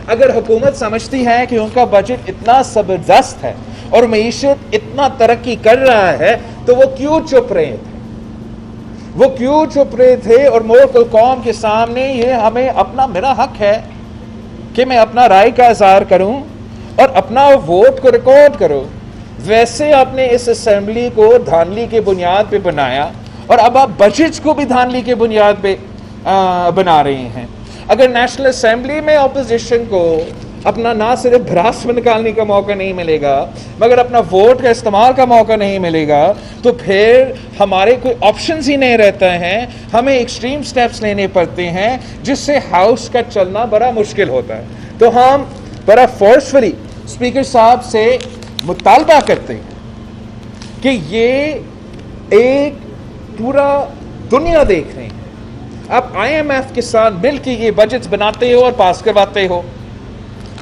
اگر حکومت سمجھتی ہے کہ ان کا بجٹ اتنا زبردست ہے اور معیشت اتنا ترقی کر رہا ہے تو وہ کیوں چپ رہے تھے؟ وہ کیوں چپ رہے تھے؟ اور ملک اور قوم کے سامنے یہ ہمیں میرا حق ہے کہ میں اپنا رائے کا اظہار کروں اور اپنا ووٹ کو ریکارڈ کروں. ویسے آپ نے اس اسمبلی کو دھاندلی کے بنیاد پہ بنایا اور اب آپ بجٹ کو بھی دھاندلی کے بنیاد پہ بنا رہے ہیں. اگر نیشنل اسمبلی میں اپوزیشن کو اپنا نہ صرف بھراس میں نکالنے کا موقع نہیں ملے گا مگر اپنا ووٹ کا استعمال کا موقع نہیں ملے گا تو پھر ہمارے کوئی آپشنز ہی نہیں رہتا ہیں. ہمیں ایکسٹریم سٹیپس لینے پڑتے ہیں جس سے ہاؤس کا چلنا بڑا مشکل ہوتا ہے. تو ہم بڑا فورسفلی اسپیکر صاحب سے مطالبہ کرتے ہیں کہ یہ ایک پورا دنیا دیکھ رہے ہیں. آپ IMF کے ساتھ مل کے یہ بجٹ بناتے ہو اور پاس کرواتے ہو.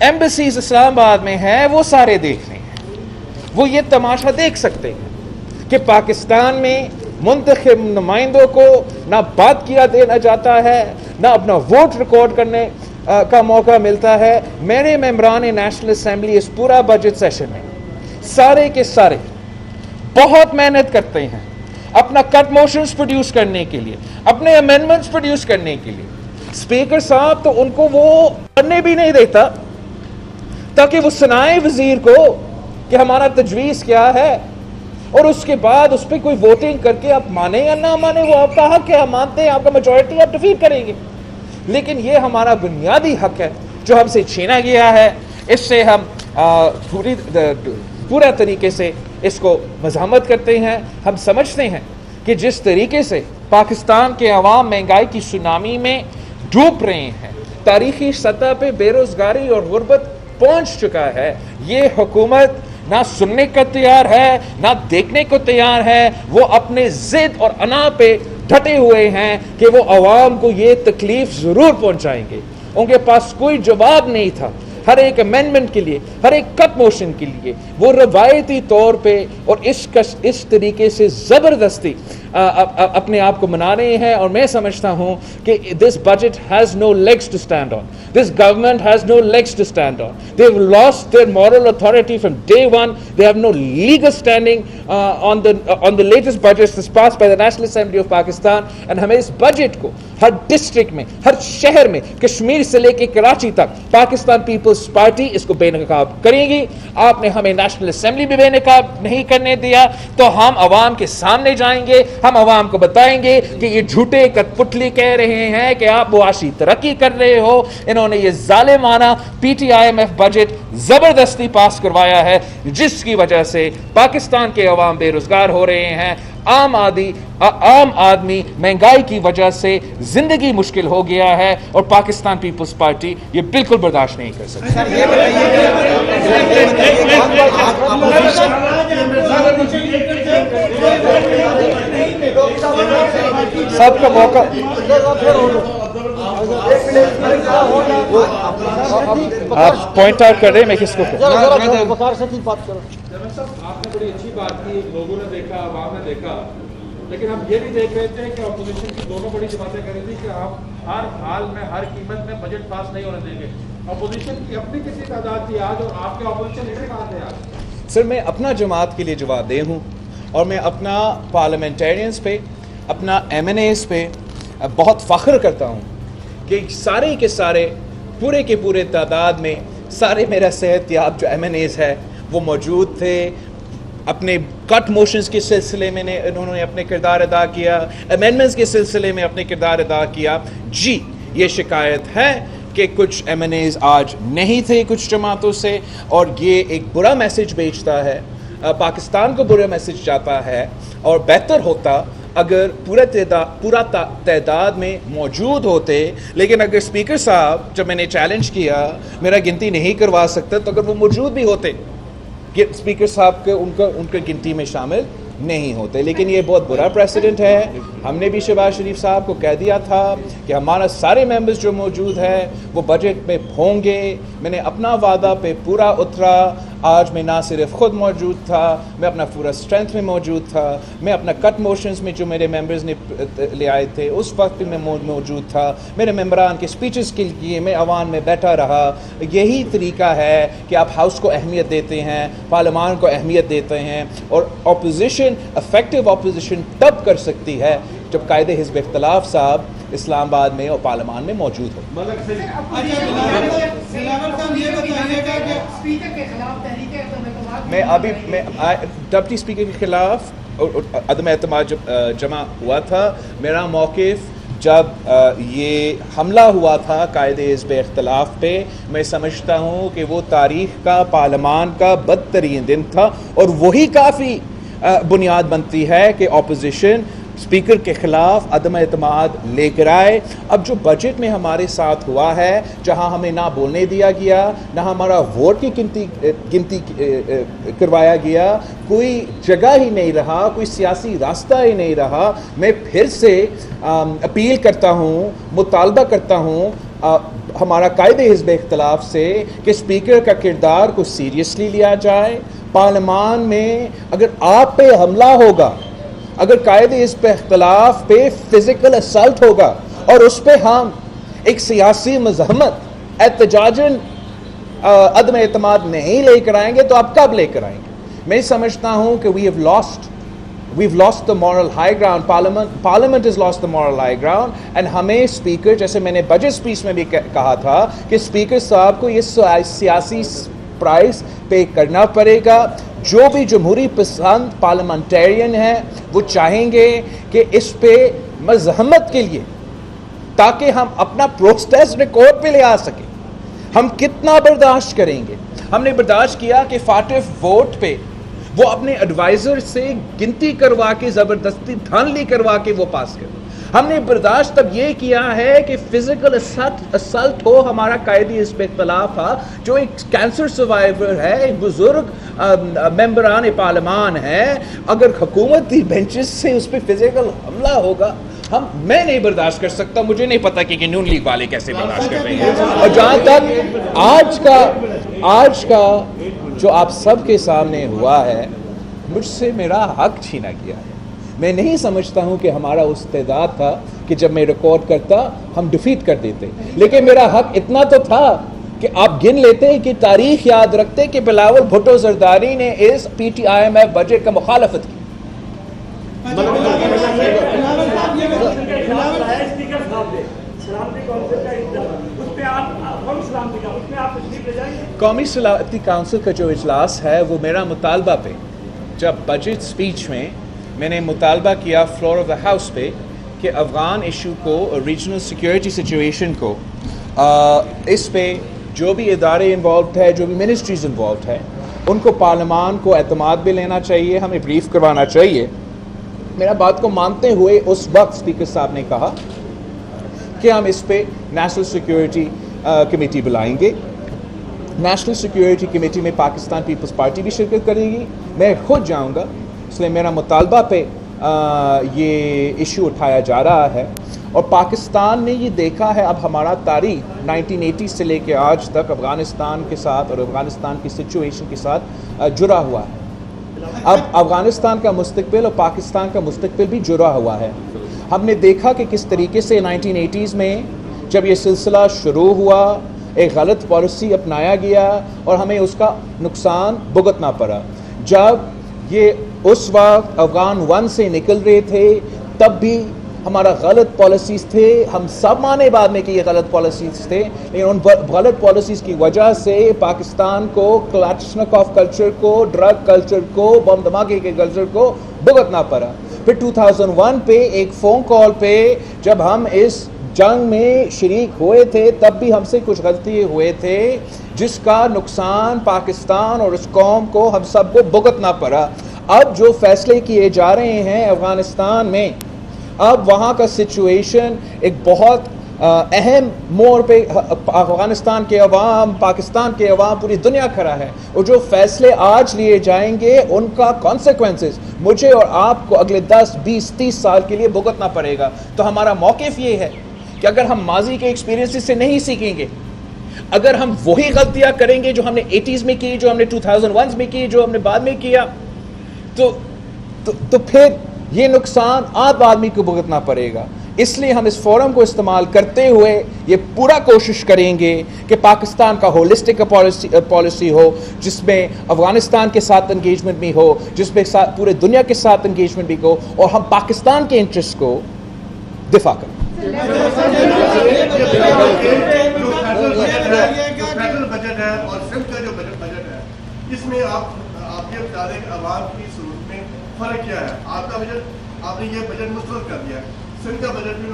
ایمبیسیز اسلام آباد میں ہیں وہ سارے دیکھ رہے ہیں. وہ یہ تماشا دیکھ سکتے ہیں کہ پاکستان میں منتخب نمائندوں کو نہ بات کیا دینا جاتا ہے نہ اپنا ووٹ ریکارڈ کرنے کا موقع ملتا ہے. میرے ممبران نیشنل اسمبلی اس پورا بجٹ سیشن میں سارے کے سارے بہت محنت کرتے ہیں اپنا کٹ موشنز پروڈیوس کرنے کے لیے, اپنے امینڈمنٹس پروڈیوس کرنے کے لیے. اسپیکر صاحب تو ان کو وہ کرنے بھی نہیں دیتا تاکہ وہ سنائے وزیر کو کہ ہمارا تجویز کیا ہے اور اس کے بعد اس پہ کوئی ووٹنگ کر کے آپ مانیں یا نہ مانیں وہ آپ کا حق ہے. ہم مانتے ہیں آپ کا میجورٹی آپ ڈیفیٹ کریں گے لیکن یہ ہمارا بنیادی حق ہے جو ہم سے چھینا گیا ہے. اس سے ہم پورا طریقے سے اس کو مزاحمت کرتے ہیں. ہم سمجھتے ہیں کہ جس طریقے سے پاکستان کے عوام مہنگائی کی سونامی میں ڈوب رہے ہیں, تاریخی سطح پہ بے روزگاری اور غربت پہنچ چکا ہے, یہ حکومت نہ سننے کا تیار ہے نہ دیکھنے کو تیار ہے. وہ اپنے ضد اور انا پہ ڈٹے ہوئے ہیں کہ وہ عوام کو یہ تکلیف ضرور پہنچائیں گے. ان کے پاس کوئی جواب نہیں تھا ہر ایک امینڈمنٹ کے لیے, ہر ایک کٹ موشن کے لیے. وہ روایتی طور پہ اور اس طریقے سے زبردستی اپنے آپ کو منا رہے ہیں. اور میں سمجھتا ہوں کہ this budget has no legs to stand on. This government has no legs to stand on. They've lost their moral authority from day one. They have no legal standing on the latest budgets that's passed by the National Assembly of Pakistan. And ہمیں اس budget کو ہر district میں, ہر شہر میں, کشمیر سے لے کے کراچی تک Pakistan Peoples party اس کو بے نقاب کرے گی. آپ نے ہمیں نیشنل اسمبلی بھی بے نقاب نہیں کرنے دیا تو ہم عوام کے سامنے جائیں گے. ہم عوام کو بتائیں گے کہ یہ جھوٹے کٹ پتلی کہہ رہے ہیں کہ آپ معاشی ترقی کر رہے ہو. انہوں نے یہ ظالمانہ PTIMF بجٹ زبردستی پاس کروایا ہے جس کی وجہ سے پاکستان کے عوام بے روزگار ہو رہے ہیں. عام آدمی مہنگائی کی وجہ سے زندگی مشکل ہو گیا ہے اور پاکستان پیپلز پارٹی یہ بالکل برداشت نہیں کر سکتی. سب کا موقع آپ پوائنٹ آؤٹ کر رہے ہیں, میں کس کو آپ نے بڑی اچھی بات کی, لوگوں نے دیکھا, عوام نے دیکھا, لیکن ہم یہ بھی دیکھ رہے تھے کہ اپوزیشن کی دونوں بڑی باتیں کر رہی تھی کہ آپ ہر حال میں ہر قیمت میں بجٹ پاس نہیں ہونے دیں گے. اپوزیشن کی اپنی کسی تعداد تھی آج اور آپ کے اپوزیشن لیڈر کہاں تھے آج؟ سر میں اپنا جماعت کے لیے جواب دہ ہوں اور میں اپنا پارلیمنٹیرینز پہ, اپنا MNAs پہ بہت فخر کرتا ہوں کہ سارے کے سارے پورے کے پورے تعداد میں سارے میرا صحت یاب جو MNAs ہے وہ موجود تھے. اپنے کٹ موشنز کے سلسلے میں انہوں نے اپنے کردار ادا کیا, امینڈمنٹس کے سلسلے میں اپنے کردار ادا کیا. جی یہ شکایت ہے کہ کچھ MNAs آج نہیں تھے کچھ جماعتوں سے اور یہ ایک برا میسج بھیجتا ہے, پاکستان کو برا میسج جاتا ہے. اور بہتر ہوتا اگر پورا تعداد میں موجود ہوتے, لیکن اگر اسپیکر صاحب جب میں نے چیلنج کیا میرا گنتی نہیں کروا سکتا تو اگر وہ موجود بھی ہوتے کہ اسپیکر صاحب کے ان کے گنتی میں شامل نہیں ہوتے. لیکن یہ بہت برا پریسیڈنٹ ہے. ہم نے بھی شہباز شریف صاحب کو کہہ دیا تھا کہ ہمارا سارے ممبرز جو موجود ہیں وہ بجٹ میں ہوں گے. میں نے اپنا وعدہ پہ پورا اترا. آج میں نہ صرف خود موجود تھا، میں اپنا پورا اسٹرینتھ میں موجود تھا، میں اپنا کٹ موشنز میں جو میرے ممبرز نے لے آئے تھے اس وقت بھی میں موجود تھا، میرے ممبران کے سپیچز کے لیے میں عوام میں بیٹھا رہا۔ یہی طریقہ ہے کہ آپ ہاؤس کو اہمیت دیتے ہیں، پارلیمان کو اہمیت دیتے ہیں، اور اپوزیشن افیکٹو اپوزیشن تب کر سکتی ہے جب قائد حزب اختلاف صاحب اسلام آباد میں اور پارلیمان میں موجود ہو۔ میں ڈپٹی اسپیکر کے خلاف عدم اعتماد جمع ہوا تھا، میرا موقف جب یہ حملہ ہوا تھا قائد حزب اختلاف پہ، میں سمجھتا ہوں کہ وہ تاریخ کا پارلیمان کا بدترین دن تھا، اور وہی کافی بنیاد بنتی ہے کہ اپوزیشن اسپیکر کے خلاف عدم اعتماد لے کر آئے۔ اب جو بجٹ میں ہمارے ساتھ ہوا ہے، جہاں ہمیں نہ بولنے دیا گیا، نہ ہمارا ووٹ کی گنتی کروایا گیا، کوئی جگہ ہی نہیں رہا، کوئی سیاسی راستہ ہی نہیں رہا، میں پھر سے اپیل کرتا ہوں، مطالبہ کرتا ہوں ہمارا قائد حزب اختلاف سے کہ اسپیکر کا کردار کو سیریسلی لیا جائے۔ پارلیمان میں اگر آپ پہ حملہ ہوگا، اگر قائد حزب اختلاف پہ فزیکل اسالٹ ہوگا اور اس پہ ہم ایک سیاسی مزاحمت احتجاجاً عدم اعتماد نہیں لے کر آئیں گے تو آپ کب لے کر آئیں گے؟ میں سمجھتا ہوں کہ we've lost the moral high ground. Parliament has lost the moral high ground, and ہمیں اسپیکر، جیسے میں نے بجٹ اسپیچ میں بھی کہا تھا کہ اسپیکر صاحب کو یہ سیاسی پرائز پے کرنا پڑے گا۔ جو بھی جمہوری پسند پارلیمنٹیرین ہیں وہ چاہیں گے کہ اس پہ مزاحمت کے لیے، تاکہ ہم اپنا پروسیس ریکارڈ پہ لے آ سکیں، ہم کتنا برداشت کریں گے؟ ہم نے برداشت کیا کہ 40 ووٹ پہ وہ اپنے ایڈوائزر سے گنتی کروا کے زبردستی دھاندلی کروا کے وہ پاس کر۔ ہم نے برداشت تب یہ کیا ہے کہ فزیکل اسالٹ ہو، ہمارا قائد حزب اختلاف ہے جو ایک کینسر سروائیور ہے، ایک بزرگ ممبران پارلیمان ہے، اگر حکومتی بینچز سے اس پہ فزیکل حملہ ہوگا، میں نہیں برداشت کر سکتا۔ مجھے نہیں پتا کہ نون لیگ والے کیسے برداشت کر رہے ہیں۔ اور جہاں تک آج کا جو آپ سب کے سامنے ہوا ہے، مجھ سے میرا حق چھینا گیا ہے۔ میں نہیں سمجھتا ہوں کہ ہمارا استعداد تھا کہ جب میں ریکارڈ کرتا ہم ڈیفیٹ کر دیتے، لیکن میرا حق اتنا تو تھا کہ آپ گن لیتے کہ تاریخ یاد رکھتے کہ بلاول بھٹو زرداری نے اس PTIMF بجٹ کا مخالفت کی۔ قومی سلامتی کونسل کا جو اجلاس ہے وہ میرا مطالبہ پہ، جب بجٹ سپیچ میں نے مطالبہ کیا فلور آف دا ہاؤس پہ کہ افغان ایشو کو، ریجنل سیکیورٹی سچویشن کو، اس پہ جو بھی ادارے انوالوڈ ہے، جو بھی منسٹریز انوالوڈ ہے، ان کو پارلیمان کو اعتماد بھی لینا چاہیے، ہمیں بریف کروانا چاہیے۔ میرا بات کو مانتے ہوئے اس وقت اسپیکر صاحب نے کہا کہ ہم اس پہ نیشنل سیکیورٹی کمیٹی بلائیں گے۔ نیشنل سیکیورٹی کمیٹی میں پاکستان پیپلز پارٹی بھی شرکت کرے گی، میں خود جاؤں گا، اس لیے میرا مطالبہ پہ یہ ایشو اٹھایا جا رہا ہے۔ اور پاکستان نے یہ دیکھا ہے، اب ہمارا تاریخ 1980 سے لے کے آج تک افغانستان کے ساتھ اور افغانستان کی سچویشن کے ساتھ جڑا ہوا ہے۔ اب افغانستان کا مستقبل اور پاکستان کا مستقبل بھی جڑا ہوا ہے۔ ہم نے دیکھا کہ کس طریقے سے 1980s میں جب یہ سلسلہ شروع ہوا، ایک غلط پالیسی اپنایا گیا اور ہمیں اس کا نقصان بھگتنا پڑا۔ جب یہ اس وقت افغان 1 سے نکل رہے تھے تب بھی ہمارا غلط پالیسیز تھے، ہم سب مانے بعد میں کہ یہ غلط پالیسیز تھے، لیکن ان غلط پالیسیز کی وجہ سے پاکستان کو کلاشنکوف کلچر کو، ڈرگ کلچر کو، بم دھماکے کے کلچر کو بھگتنا پڑا۔ پھر 2001 پہ ایک فون کال پہ جب ہم اس جنگ میں شریک ہوئے تھے تب بھی ہم سے کچھ غلطی ہوئے تھے جس کا نقصان پاکستان اور اس قوم کو ہم سب کو بھگتنا پڑا۔ اب جو فیصلے کیے جا رہے ہیں افغانستان میں، اب وہاں کا سچویشن ایک بہت اہم موڑ پہ افغانستان کے عوام، پاکستان کے عوام، پوری دنیا کھڑا ہے، اور جو فیصلے آج لیے جائیں گے ان کا کانسیکوینسز مجھے اور آپ کو اگلے 10، 20، 30 سال کے لیے بھگتنا پڑے گا۔ تو ہمارا موقف یہ ہے کہ اگر ہم ماضی کے ایکسپیرینسز سے نہیں سیکھیں گے، اگر ہم وہی غلطیاں کریں گے جو ہم نے 80s میں کی, جو ہم نے 2001 میں کی, جو ہم نے بعد میں کیا, تو پھر یہ نقصان عام آدمی کو بھگتنا پڑے گا. اس لیے ہم اس فورم کو استعمال کرتے ہوئے یہ پورا کوشش کریں گے کہ پاکستان کا ہولسٹک پالیسی ہو, جس میں افغانستان کے ساتھ انگیجمنٹ بھی ہو, جس میں پورے دنیا کے ساتھ انگیجمنٹ بھی ہو, اور ہم پاکستان کے انٹرسٹ کو دفاع کریں. فیڈرل بجٹ ہے اور سندھ کا جو بجٹ ہے, اس میں آپ کے عوام کی صورت میں فرق کیا ہے؟ آپ کا بجٹ, آپ نے یہ بجٹ مسترد کر دیا, سندھ کا بجٹ بھی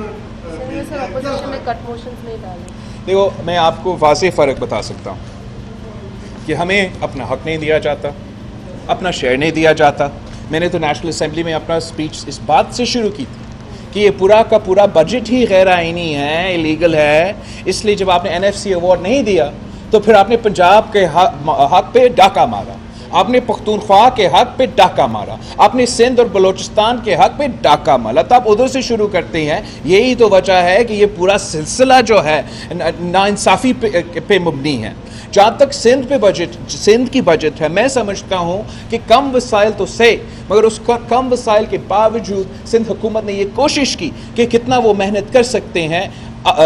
دیکھو, میں آپ کو واضح فرق بتا سکتا ہوں کہ ہمیں اپنا حق نہیں دیا جاتا, اپنا شیئر نہیں دیا جاتا. میں نے تو نیشنل اسمبلی میں اپنا اسپیچ اس بات سے شروع کی تھی کہ یہ پورا کا پورا بجٹ ہی غیر آئینی ہے, ایلیگل ہے. اس لیے جب آپ نے NFC ایوارڈ نہیں دیا تو پھر آپ نے پنجاب کے حق پہ ڈاکہ مارا, آپ نے پختونخوا کے حق پہ ڈاکہ مارا, آپ نے سندھ اور بلوچستان کے حق پہ ڈاکہ مارا. تو آپ ادھر سے شروع کرتے ہیں. یہی تو وجہ ہے کہ یہ پورا سلسلہ جو ہے ناانصافی پہ مبنی ہے. جہاں تک سندھ کی بجٹ ہے, میں سمجھتا ہوں کہ کم وسائل تو سے, مگر اس کا کم وسائل کے باوجود سندھ حکومت نے یہ کوشش کی کہ کتنا وہ محنت کر سکتے ہیں,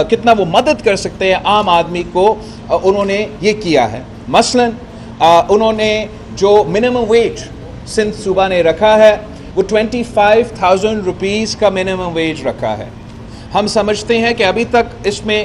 کتنا وہ مدد کر سکتے ہیں عام آدمی کو, انہوں نے یہ کیا ہے. مثلا انہوں نے جو منیمم ویج سندھ صوبہ نے رکھا ہے وہ 25,000 روپیز کا منیمم ویج رکھا ہے. ہم سمجھتے ہیں کہ ابھی تک اس میں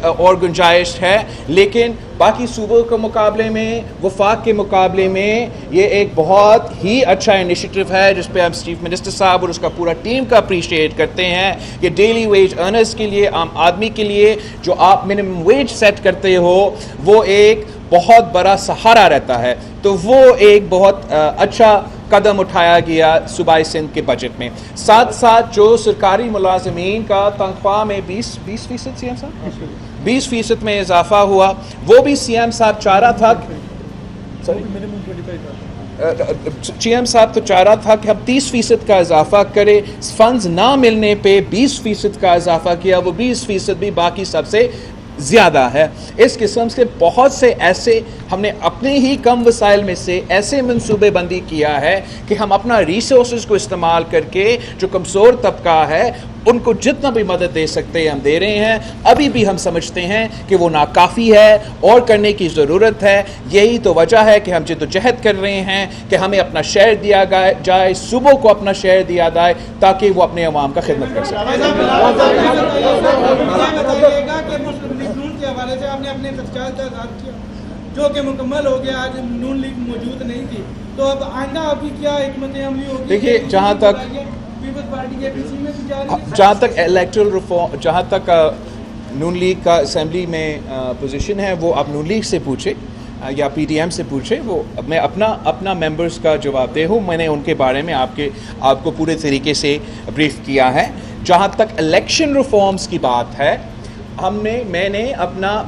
اور گنجائش ہے, لیکن باقی صوبوں کے مقابلے میں, وفاق کے مقابلے میں یہ ایک بہت ہی اچھا انیشیٹو ہے, جس پہ ہم چیف منسٹر صاحب اور اس کا پورا ٹیم کا اپریشیٹ کرتے ہیں. کہ ڈیلی ویج ارنرز کے لیے, عام آدمی کے لیے جو آپ منیمم ویج سیٹ کرتے ہو, وہ ایک بہت بڑا سہارا رہتا ہے. تو وہ ایک بہت اچھا قدم اٹھایا گیا صوبائی سندھ کے بجٹ میں. ساتھ ساتھ جو سرکاری ملازمین کا تنخواہ میں 20% سی ایم صاحب 20% میں اضافہ ہوا, وہ بھی سی ایم صاحب چاہ رہا تھا, سی ایم صاحب تو چاہ رہا تھا کہ ہم 30% کا اضافہ کرے. فنڈز نہ ملنے پہ 20% کا اضافہ کیا, وہ 20% بھی باقی سب سے زیادہ ہے. اس قسم سے بہت سے ایسے ہم نے اپنے ہی کم وسائل میں سے ایسے منصوبے بندی کیا ہے کہ ہم اپنا ریسورسز کو استعمال کر کے جو کمزور طبقہ ہے ان کو جتنا بھی مدد دے سکتے ہیں ہم دے رہے ہیں. ابھی بھی ہم سمجھتے ہیں کہ وہ ناکافی ہے اور کرنے کی ضرورت ہے. یہی تو وجہ ہے کہ ہم جدوجہد کر رہے ہیں کہ ہمیں اپنا شیئر دیا جائے, صوبوں کو اپنا شیئر دیا جائے تاکہ وہ اپنے عوام کا خدمت کر سکیں. جو کہ مکمل ہو گیا, آج نون لیگ موجود نہیں تھی, تو اب آئندہ ابھی کیا حکمت عملی ہوگی؟ دیکھیے, جہاں تک الیکٹرل ریفارم, جہاں تک نون لیگ کا اسمبلی میں پوزیشن ہے, وہ آپ نون لیگ سے پوچھیں یا پی ٹی ایم سے پوچھیں. وہ میں اپنا ممبرز کا جواب دے ہوں. میں نے ان کے بارے میں آپ کو پورے طریقے سے بریف کیا ہے. جہاں تک الیکشن ریفارمز کی بات ہے, میں نے اپنا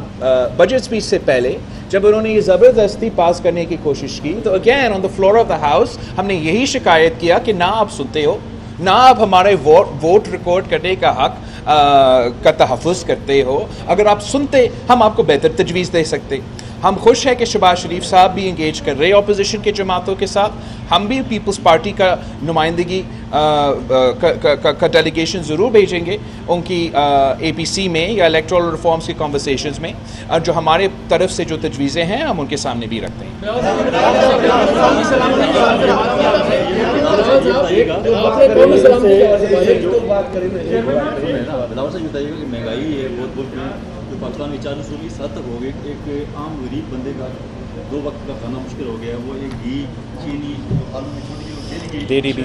بجٹ اسپیچ سے پہلے جب انہوں نے یہ زبردستی پاس کرنے کی کوشش کی, تو again on the floor of the house ہم نے یہی شکایت کیا کہ نہ آپ سنتے ہو, نہ آپ ہمارے ووٹ ریکارڈ کرنے کا حق کا تحفظ کرتے ہو. اگر آپ سنتے ہم آپ کو بہتر تجویز دے سکتے. ہم خوش ہیں کہ شہباز شریف صاحب بھی انگیج کر رہے اپوزیشن کے جماعتوں کے ساتھ. ہم بھی پیپلز پارٹی کا نمائندگی کا ڈیلیگیشن ضرور بھیجیں گے ان کی APC میں یا الیکٹرل ریفارمز کی کنورسیشنز میں, اور جو ہمارے طرف سے جو تجویزیں ہیں ہم ان کے سامنے بھی رکھتے ہیں. مہنگائی ہے بہت ملک میں, جو پاکستان میں 420 حد تک ہو گئی. ایک عام غریب بندے کا 2 وقت کا کھانا مشکل ہو گیا. وہ ایک گھی, چینی, آلو میں چھوٹی ڈیری بھی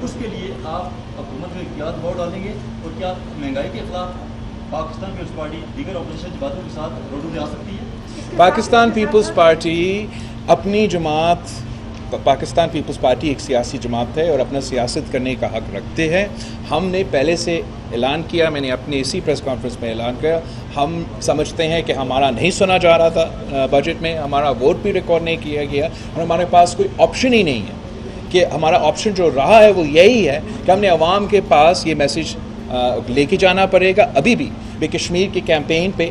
اس کے لیے آپ حکومت میں کیا دباؤ ڈالیں گے, اور کیا مہنگائی کے خلاف پاکستان پیپلز پارٹی دیگر اپوزیشن جماعتوں کے ساتھ روڈوں پہ آ سکتی ہے؟ پاکستان پیپلز پارٹی اپنی جماعت, پاکستان پیپلز پارٹی ایک سیاسی جماعت ہے اور اپنا سیاست کرنے کا حق رکھتے ہیں. ہم نے پہلے سے اعلان کیا, میں نے اپنے اسی پریس کانفرنس میں اعلان کیا, ہم سمجھتے ہیں کہ ہمارا نہیں سنا جا رہا تھا بجٹ میں, ہمارا ووٹ بھی ریکارڈ نہیں کیا گیا, اور ہمارے پاس کوئی آپشن ہی نہیں ہے. کہ ہمارا آپشن جو رہا ہے وہ یہی ہے کہ ہم نے عوام کے پاس یہ میسج لے کے جانا پڑے گا. ابھی بھی کشمیر کی کیمپین پہ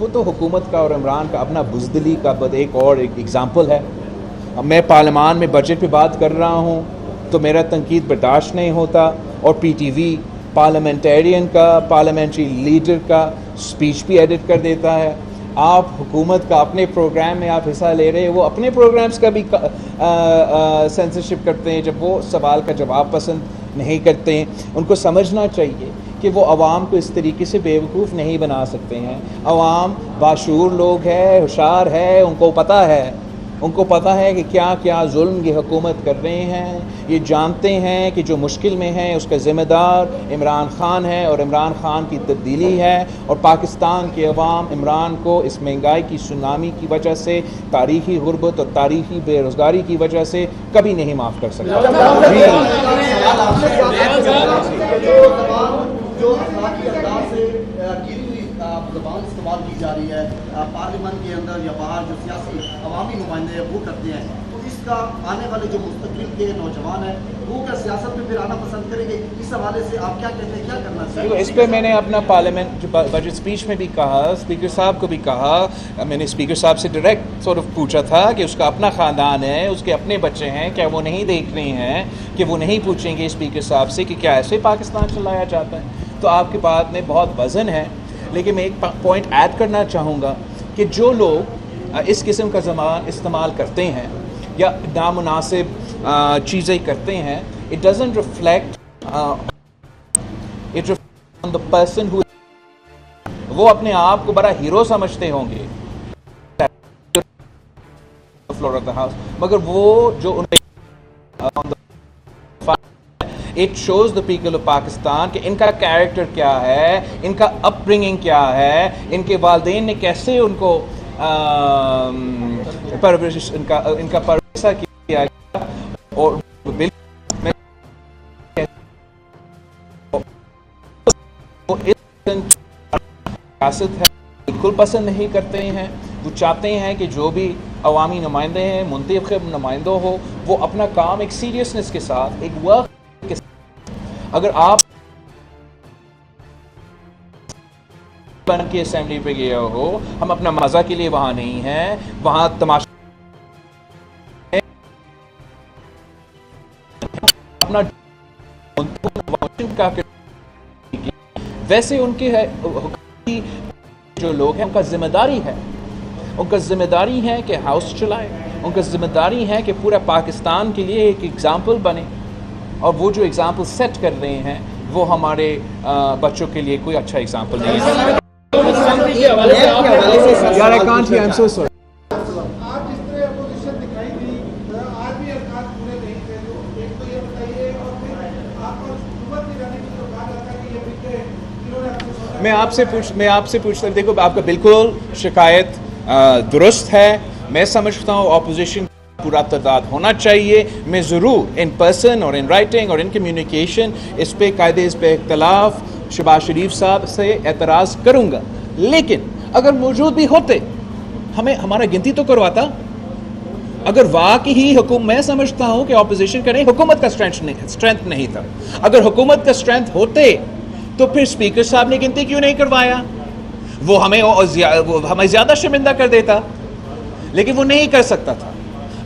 وہ تو حکومت کا اور عمران کا اپنا بزدلی کا ایک ایگزامپل ہے. اب میں پارلیمان میں بجٹ پہ بات کر رہا ہوں تو میرا تنقید برداشت نہیں ہوتا, اور پی ٹی وی پارلیمنٹیرین کا, پارلیمنٹری لیڈر کا اسپیچ بھی ایڈٹ کر دیتا ہے. آپ حکومت کا اپنے پروگرام میں آپ حصہ لے رہے ہیں, وہ اپنے پروگرامز کا بھی سینسرشپ کرتے ہیں جب وہ سوال کا جواب پسند نہیں کرتے ہیں. ان کو سمجھنا چاہیے کہ وہ عوام کو اس طریقے سے بیوقوف نہیں بنا سکتے ہیں. عوام باشعور لوگ ہے, ہوشیار ہے, ان کو پتہ ہے کہ کیا کیا ظلم یہ حکومت کر رہے ہیں. یہ جانتے ہیں کہ جو مشکل میں ہے اس کا ذمہ دار عمران خان ہے, اور عمران خان کی تبدیلی ہے, اور پاکستان کے عوام عمران کو اس مہنگائی کی سونامی کی وجہ سے, تاریخی غربت اور تاریخی بے روزگاری کی وجہ سے کبھی نہیں معاف کر سکتا. جو اخلاقی انداز سے گری ہوئی زبان استعمال کی جا رہی ہے پارلیمنٹ کے اندر یا باہر, جو سیاسی عوامی نمائندے ہیں وہ کرتے ہیں, تو اس کا آنے والے جو مستقبل کے نوجوان ہیں وہ کیا سیاست میں پھر آنا پسند کریں گے؟ اس حوالے سے آپ کیا کہتے ہیں, کیا کرنا چاہیے؟ اس پہ میں نے اپنا پارلیمنٹ بجٹ اسپیچ میں بھی کہا, اسپیکر صاحب کو بھی کہا. میں نے اسپیکر صاحب سے ڈائریکٹ پوچھا تھا کہ اس کا اپنا خاندان ہے, اس کے اپنے بچے ہیں, کیا وہ نہیں دیکھ رہے ہیں کہ وہ نہیں پوچھیں گے اسپیکر صاحب سے کہ کیا ایسے پاکستان چلایا جاتا ہے؟ تو آپ کی بات میں بہت وزن ہے, لیکن میں ایک پوائنٹ ایڈ کرنا چاہوں گا کہ جو لوگ اس قسم کا زبان استعمال کرتے ہیں یا نامناسب چیزیں کرتے ہیں, it doesn't reflect it reflects on the person who, وہ اپنے آپ کو بڑا ہیرو سمجھتے ہوں گے فلور آف دا ہاؤس, مگر وہ جو it shows the people of Pakistan کہ ان کا کیریکٹر کیا ہے, ان کا اپ برنگنگ کیا ہے, ان کے والدین نے کیسے ان کو پرورش ان کا پرورشہ کیا گیا, اور سیاست ہے بالکل پسند نہیں کرتے ہیں. وہ چاہتے ہیں کہ جو بھی عوامی نمائندے ہیں, منتخب نمائندوں ہو, وہ اپنا کام ایک سیریسنس کے ساتھ, ایک ورک کے ساتھ. اگر آپ بن کے اسمبلی پہ گیا ہو, ہم اپنا مزہ کے لیے وہاں نہیں ہیں, وہاں تماشا اپنا ویسے ان کے جو لوگ ہیں ان کا ذمہ داری ہے, ان کا ذمہ داری ہے کہ ہاؤس چلائے, ان کا ذمہ داری ہے کہ پورا پاکستان کے لیے ایک ایگزامپل بنے, اور وہ جو ایگزامپل سیٹ کر رہے ہیں وہ ہمارے بچوں کے لیے کوئی اچھا ایگزامپل نہیں ہے. آپ جس طرح اپوزیشن دکھائی تھی آج بھی ارکان پورے نہیں تھے, تو ایک تو یہ بتائیے, اور پھر آپ کو حکومت کی جانب سے جو کہا جاتا ہے کہ یہ بکے انہوں نے میں آپ سے پوچھتا ہوں, دیکھو آپ کا بالکل شکایت درست ہے. میں سمجھتا ہوں اپوزیشن پورا تعداد ہونا چاہیے. میں ضرور ان پرسن اور ان رائٹنگ اور ان کمیونیکیشن اس پہ قاعدے اس پہ اختلاف شہباز شریف صاحب سے اعتراض کروں گا, لیکن اگر موجود بھی ہوتے ہمارا گنتی تو کرواتا. اگر واقعی حکومت, میں سمجھتا ہوں کہ اپوزیشن کریں, حکومت کا اسٹرینتھ نہیں تھا. اگر حکومت کا اسٹرینتھ ہوتے تو پھر اسپیکر صاحب نے گنتی کیوں نہیں کروایا؟ وہ ہمیں زیادہ شرمندہ کر دیتا, لیکن وہ نہیں کر سکتا تھا.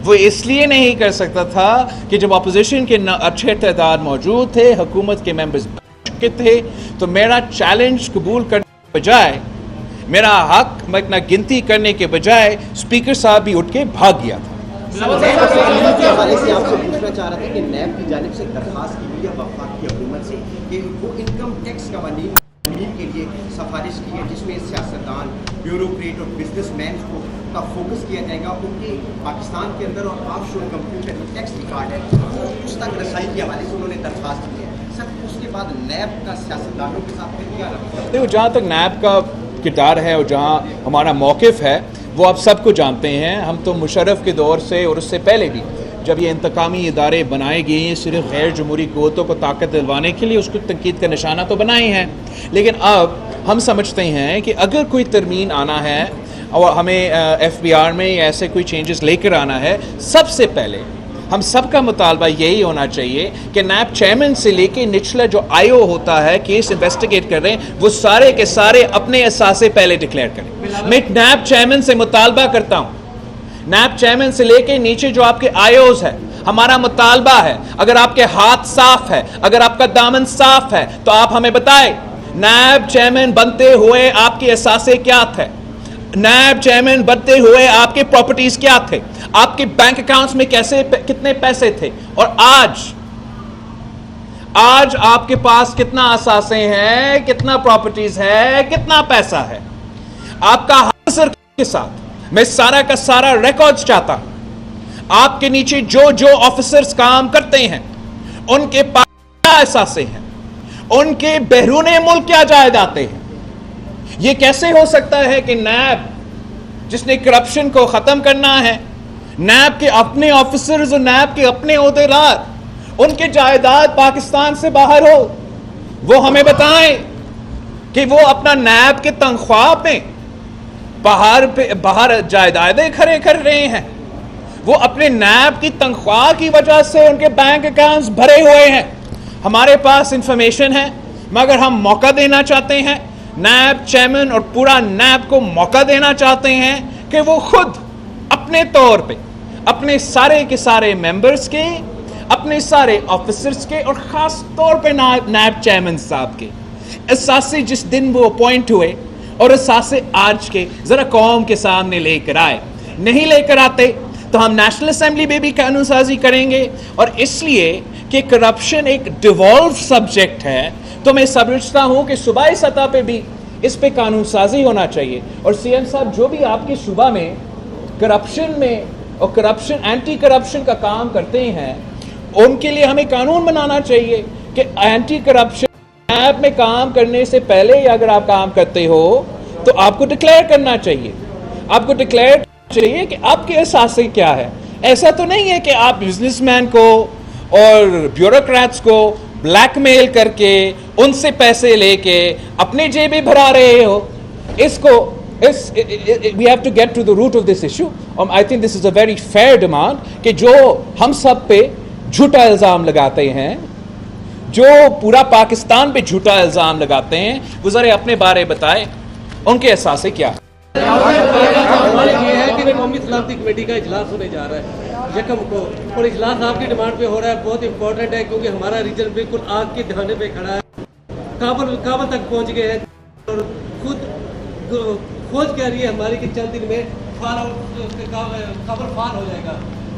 وہ اس لیے نہیں کر سکتا تھا کہ جب اپوزیشن کے اچھے تعداد موجود تھے, حکومت کے ممبرز چکے تھے, تو میرا چیلنج قبول کرنے کے بجائے, میرا حق میں گنتی کرنے کے بجائے اسپیکر صاحب بھی اٹھ کے بھاگ گیا تھا. کے حوالے سے آپ سے پوچھنا چاہ رہا تھا کہ نیب کی جانب سے درخواست کی گئی ہے وفاقی حکومت سے کہ وہ انکم ٹیکس قوانین کے لیے سفارش کی ہے, جس میں سیاستدان, بیوروکریٹ اور بزنس مین کا فوکس کیا جائے گا. ان کے پاکستان کے اندر اور آف شور کمپیوٹر ٹیکس ریکارڈ ہے وہ اس تک رسائی کے حوالے سے انہوں نے درخواست کی ہے. سر اس کے بعد نیب کا سیاستدانوں کے ساتھ پھر کیا رابطہ؟ دیکھو, جہاں تک نیب کا کردار ہے اور جہاں ہمارا موقف ہے وہ آپ سب کو جانتے ہیں. ہم تو مشرف کے دور سے اور اس سے پہلے بھی جب یہ انتقامی ادارے بنائے گئے ہیں صرف غیر جمہوری قوتوں کو طاقت دلوانے کے لیے, اس کو تنقید کا نشانہ تو بنائے ہیں. لیکن اب ہم سمجھتے ہیں کہ اگر کوئی ترمیم آنا ہے اور ہمیں ایف بی آر میں ایسے کوئی چینجز لے کر آنا ہے, سب سے پہلے ہم سب کا مطالبہ یہی ہونا چاہیے کہ نیب چیئرمین سے لے کے نچلا جو آئی او ہوتا ہے کیس انویسٹیگیٹ کر رہے ہیں وہ سارے کے سارے اپنے اثاثے پہلے ڈکلیئر کریں. میں نیب چیئرمین سے مطالبہ کرتا ہوں, نیب چیئرمین سے لے کے نیچے جو آپ کے آئی اوز ہے, ہمارا مطالبہ ہے اگر آپ کے ہاتھ صاف ہے, اگر آپ کا دامن صاف ہے تو آپ ہمیں بتائیں نیب چیئرمین بنتے ہوئے آپ کے اثاثے کیا تھے, نیب چیئرمین بنتے ہوئے آپ کے پراپرٹیز کیا تھے, آپ کے بینک اکاؤنٹس میں کتنے پیسے تھے, اور آج آپ کے پاس کتنا اثاثے ہیں, کتنا پراپرٹیز ہے, کتنا پیسہ ہے. آپ کا حاضر کے ساتھ میں سارا کا سارا ریکارڈز چاہتا ہوں. آپ کے نیچے جو آفیسرز کام کرتے ہیں ان کے پاس کیا اثاثے ہیں, ان کے بیرون ملک کیا جائیدادیں ہیں. یہ کیسے ہو سکتا ہے کہ نیب جس نے کرپشن کو ختم کرنا ہے, نیب کے اپنے آفیسرز اور نیب کے اپنے عہدیدار, ان کے جائیداد پاکستان سے باہر ہو, وہ ہمیں بتائیں کہ وہ اپنا نیب کے تنخواہ پہ باہر جائیدادیں کھڑے کر رہے ہیں. وہ اپنے نیب کی تنخواہ کی وجہ سے ان کے بینک اکاؤنٹس بھرے ہوئے ہیں. ہمارے پاس انفارمیشن ہے, مگر ہم موقع دینا چاہتے ہیں, نیب چیئرمین اور پورا نیب کو موقع دینا چاہتے ہیں کہ وہ خود اپنے طور پہ اپنے سارے کے سارے ممبرز کے, اپنے سارے آفیسرز کے, اور خاص طور پہ نیب چیئرمین صاحب کے اثاثے جس دن وہ اپوائنٹ ہوئے اور اثاثے آج کے ذرا قوم کے سامنے لے کر آئے. نہیں لے کر آتے تو ہم نیشنل اسمبلی میں بھی قانون سازی کریں گے, اور اس لیے کہ کرپشن ایک ڈیوالو سبجیکٹ ہے تو میں سمجھتا ہوں کہ صوبائی سطح پہ بھی اس پہ قانون سازی ہونا چاہیے. اور سی ایم صاحب جو بھی آپ کے صوبہ میں کرپشن میں اور کرپشن اینٹی کرپشن کا کام کرتے ہیں ان کے لیے ہمیں قانون بنانا چاہیے کہ اینٹی کرپشن ایپ میں کام کرنے سے پہلے یا اگر آپ کام کرتے ہو تو آپ کو ڈکلیئر کرنا چاہیے, آپ کو ڈکلیئر چاہیے کہ آپ کے اثاثے کیا ہے. ایسا تو نہیں ہے کہ آپ بزنس مین کو اور بیوروکریٹس کو بلیک میل کر کے ان سے پیسے لے کے اپنے جیبیں بھرا رہے ہو. اس کو we have to get to the root of this issue. I think this is a very fair demand کہ جو ہم سب پہ جھوٹا الزام لگاتے ہیں, جو پورا پاکستان پہ جھوٹا الزام لگاتے ہیں, وہ ذرا اپنے بارے بتائیں ان کے اثاثے کیا. قومی سلامتی کمیٹی کا اجلاس ہونے جا رہا ہے یکم کو, اور اجلاس آپ کی ڈیمانڈ پہ ہو رہا ہے, بہت امپورٹنٹ ہے کیونکہ ہمارا ریجن بالکل آگ کے دہانے پہ کھڑا ہے. کابل تک پہنچ گئے ہیں اور خود کھوج کہہ رہی ہے ہماری کہ چند دن میں کابل فال ہو جائے گا.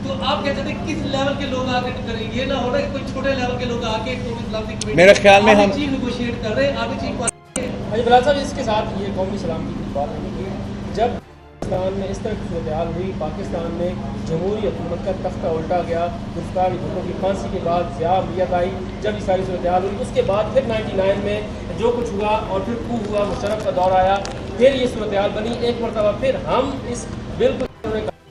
تو آپ کہتے ہیں کس لیول کے لوگ آگے کریں, یہ نہ ہو رہا کہ کوئی چھوٹے لیول کے لوگ آگے قومی سلامتی کمیٹی میرے خیال میں ہم چیف نیگوشیٹ کر رہے ہیں. آگے چیف بلال صاحب اس کے ساتھ یہ قومی سلامتی کی بات ہے کہ جب پاکستان میں اس طرح کی صورتحال ہوئی, پاکستان میں جمہوری حکومت کا تختہ الٹا گیا, گرفتار حکومتوں کی پھانسی کے بعد ضیاء امیت آئی, جب یہ ساری صورتحال ہوئی اس کے بعد پھر 99 میں جو کچھ ہوا اور پھر کو ہوا, مشرف کا دور آیا, پھر یہ صورتحال بنی. ایک مرتبہ پھر ہم اس بالکل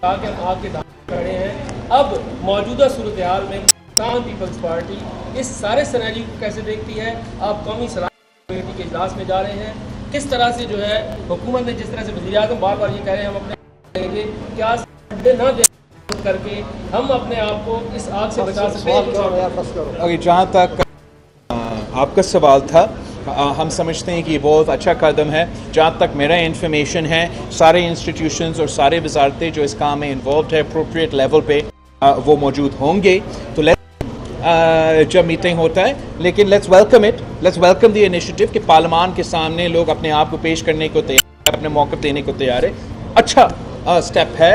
کہا کہ ہم آگ کے دانے کھڑے ہیں. اب موجودہ صورتحال میں پاکستان پیپلز پارٹی اس سارے سیناریو کو کیسے دیکھتی ہے؟ آپ قومی سلامتی کمیٹی کے اجلاس میں جا رہے ہیں, کس طرح سے جو ہے حکومت نے جس طرح سے وزیر اعظم بار بار یہ کہہ رہے ہیں ہم اپنے گے کیا نہ دے کر کے ہم اپنے آپ کو اس آگ سے بچا سکتے ہیں. جہاں تک آپ کا سوال تھا, ہم سمجھتے ہیں کہ یہ بہت اچھا قدم ہے. جہاں تک میرا انفارمیشن ہے سارے انسٹیٹیوشنز اور سارے وزارتیں جو اس کام میں انوالوڈ ہے اپروپریٹ لیول پہ وہ موجود ہوں گے. تو جب میٹنگ ہوتا ہے, لیکن لیٹس ویلکم دی انیشیٹو کہ پارلیمان کے سامنے لوگ اپنے آپ کو پیش کرنے کو تیار ہے, اپنے موقف دینے کو تیار ہے. اچھا اسٹیپ ہے,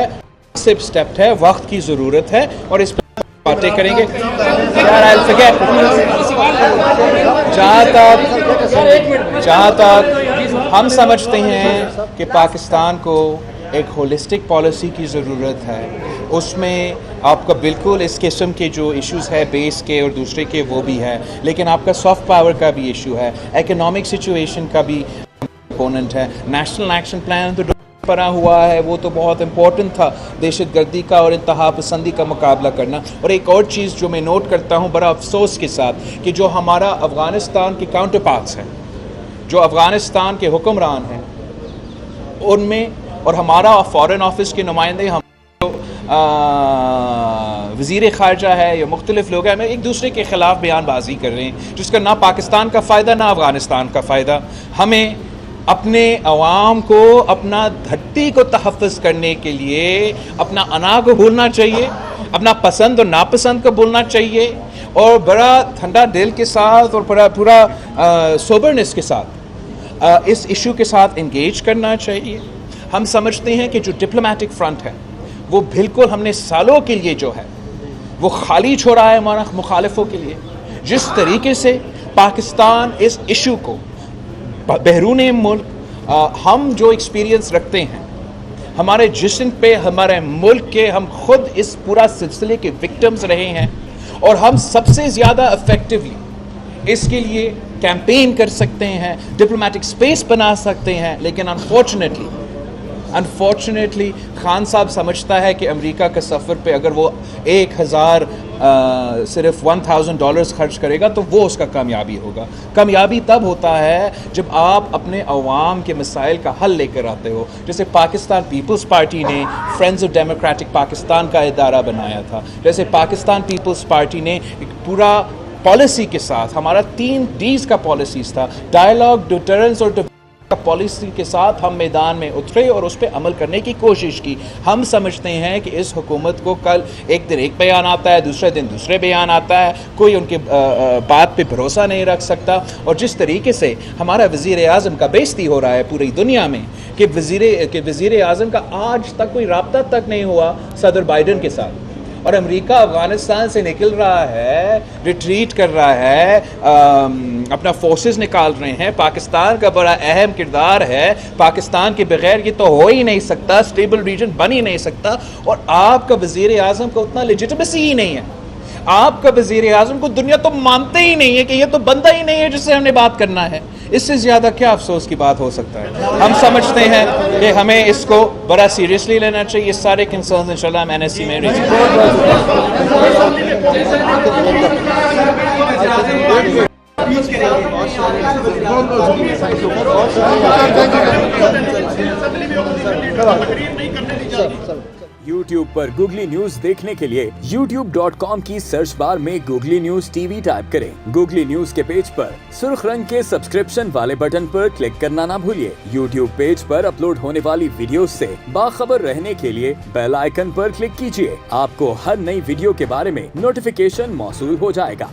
صرف اسٹیپ ہے, وقت کی ضرورت ہے اور اس پہ باتیں کریں گے. جہاں تک ہم سمجھتے ہیں کہ پاکستان کو ایک ہولسٹک پالیسی کی ضرورت ہے, اس میں آپ کا بالکل اس قسم کے جو ایشوز ہے بیس کے اور دوسرے کے وہ بھی ہے, لیکن آپ کا سافٹ پاور کا بھی ایشو ہے, اکنامک سچویشن کا بھی کمپوننٹ ہے. نیشنل ایکشن پلان تو پڑا ہوا ہے, وہ تو بہت امپورٹنٹ تھا دہشت گردی کا اور انتہا پسندی کا مقابلہ کرنا. اور ایک اور چیز جو میں نوٹ کرتا ہوں بڑا افسوس کے ساتھ کہ جو ہمارا افغانستان کے کاؤنٹر پارٹس ہیں, جو افغانستان کے حکمران ہیں, ان میں اور ہمارا فارن آفس کے نمائندے ہم وزیر خارجہ ہے یا مختلف لوگ ہیں ایک دوسرے کے خلاف بیان بازی کر رہے ہیں جس کا نہ پاکستان کا فائدہ نہ افغانستان کا فائدہ. ہمیں اپنے عوام کو اپنا دھرتی کو تحفظ کرنے کے لیے اپنا انا کو بھولنا چاہیے, اپنا پسند اور ناپسند کو بھولنا چاہیے, اور بڑا ٹھنڈا دل کے ساتھ اور پورا سوبرنس کے ساتھ اس ایشو کے ساتھ انگیج کرنا چاہیے. ہم سمجھتے ہیں کہ جو ڈپلومیٹک فرنٹ ہے وہ بالکل ہم نے سالوں کے لیے جو ہے وہ خالی چھوڑا ہے ہمارا مخالفوں کے لیے. جس طریقے سے پاکستان اس ایشو کو بیرون ملک ہم جو ایکسپیرینس رکھتے ہیں ہمارے جسم پہ ہمارے ملک کے ہم خود اس پورا سلسلے کے وکٹمز رہے ہیں, اور ہم سب سے زیادہ افیکٹولی اس کے لیے کیمپین کر سکتے ہیں, ڈپلومیٹک سپیس بنا سکتے ہیں. لیکن انفارچونیٹلی خان صاحب سمجھتا ہے کہ امریکہ کے سفر پہ اگر وہ صرف $1,000 خرچ کرے گا تو وہ اس کا کامیابی ہوگا. کامیابی تب ہوتا ہے جب آپ اپنے عوام کے مسائل کا حل لے کر آتے ہو. جیسے پاکستان پیپلز پارٹی نے فرینڈز آف ڈیموکریٹک پاکستان کا ادارہ بنایا تھا, جیسے پاکستان پیپلز پارٹی نے ایک پورا پالیسی کے ساتھ, ہمارا 3 Ds کا پالیسیز تھا, ڈائلاگ, ڈیٹرنس اور پالیسی کے ساتھ ہم میدان میں اترے اور اس پہ عمل کرنے کی کوشش کی. ہم سمجھتے ہیں کہ اس حکومت کو کل ایک دن ایک بیان آتا ہے, دوسرے دن دوسرے بیان آتا ہے, کوئی ان کی بات پہ بھروسہ نہیں رکھ سکتا. اور جس طریقے سے ہمارا وزیر اعظم کا بےعزتی ہو رہا ہے پوری دنیا میں کہ وزیر اعظم کا آج تک کوئی رابطہ تک نہیں ہوا صدر بائیڈن کے ساتھ, اور امریکہ افغانستان سے نکل رہا ہے, ریٹریٹ کر رہا ہے, اپنا فورسز نکال رہے ہیں. پاکستان کا بڑا اہم کردار ہے, پاکستان کے بغیر یہ تو ہو ہی نہیں سکتا, اسٹیبل ریجن بن ہی نہیں سکتا. اور آپ کا وزیر اعظم کو اتنا لیجٹمیسی ہی نہیں ہے, آپ کا وزیر اعظم کو دنیا تو مانتے ہی نہیں ہے کہ یہ تو بندہ ہی نہیں ہے جس سے ہم نے بات کرنا ہے. اس سے زیادہ کیا افسوس کی بات ہو سکتا ہے. ہم سمجھتے ہیں کہ ہمیں اس کو بڑا سیریسلی لینا چاہیے. سارے کنسرنز انشاءاللہ ہم NSC میں YouTube پر گوگلی نیوز دیکھنے کے لیے youtube.com کی سرچ بار میں گوگلی نیوز TV ٹائپ کریں. گوگلی نیوز کے پیج پر سرخ رنگ کے سبسکرپشن والے بٹن پر کلک کرنا نہ بھولیے. YouTube پیج پر اپلوڈ ہونے والی ویڈیوز سے باخبر رہنے کے لیے بیل آئیکن پر کلک کیجیے. آپ کو ہر نئی ویڈیو کے بارے میں نوٹیفیکیشن موصول ہو جائے گا.